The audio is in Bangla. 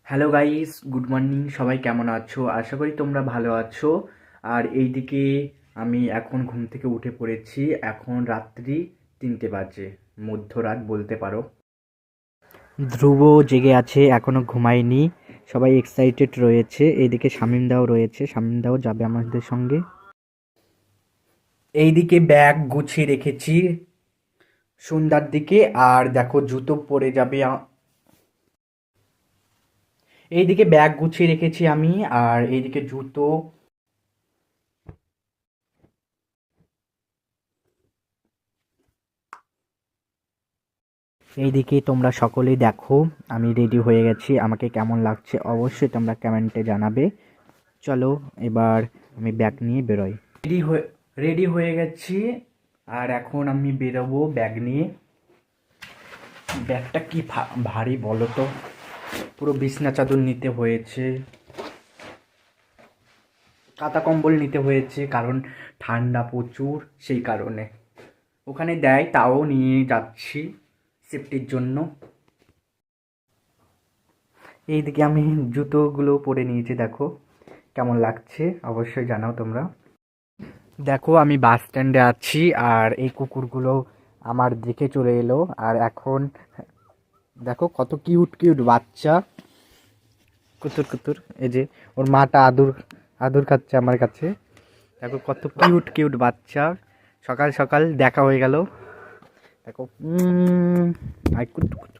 Hello guys, good morning. সবাই কেমন আছো? আশা করি তোমরা ভালো আছো। আর এইদিকে আমি এখন ঘুম থেকে উঠে পড়েছি। এখন রাত্রি 3টে বাজে, মধ্যরাত বলতে পারো। ধ্রুব জেগে আছে, এখনো ঘুমায়নি। সবাই এক্সাইটেড রয়েছে। এইদিকে শামীমদাও রয়েছে, শামীমদাও যাবে আমাদের সঙ্গে। এইদিকে ব্যাগ গুছিয়ে রেখেছি সন্ধ্যার দিকে। আর দেখো জুতো পরে যাবে এইদিকে ব্যাগ গুছিয়ে রেখেছি আমি। আর এইদিকে জুতো। এইদিকে তোমরা সকলেই দেখো, আমি রেডি হয়ে গেছি। আমাকে কেমন লাগছে অবশ্যই তোমরা কমেন্টে জানাবে। চলো এবার আমি ব্যাগ নিয়ে বেরোই। রেডি হয়ে গেছি। আর এখন আমি বেরোবো ব্যাগ নিয়ে। ব্যাগটা কি ভারী বলো তো। পুরো বিছনা চাদর নিতে হয়েছে, কাঁথা কম্বল নিতে হয়েছে, কারণ ঠান্ডা প্রচুর। সেই কারণে ওখানে দেয়, তাও নিয়ে যাচ্ছি সেফটির জন্য। এইদিকে আমি জুতোগুলো পরে নিয়েছি, দেখো কেমন লাগছে অবশ্যই জানাও তোমরা। দেখো আমি বাস স্ট্যান্ডে আছি, আর এই কুকুরগুলো আমার দিকে চলে এলো। আর এখন দেখো কত কিউট কিউট বাচ্চা, কুতুর কুতুর। এই যে ওর মাটা আদর আদর খাচ্ছে আমার কাছে। দেখো কত কিউট কিউট বাচ্চা। সকাল সকাল দেখা হয়ে গেল। দেখো আর কুতু কুতু।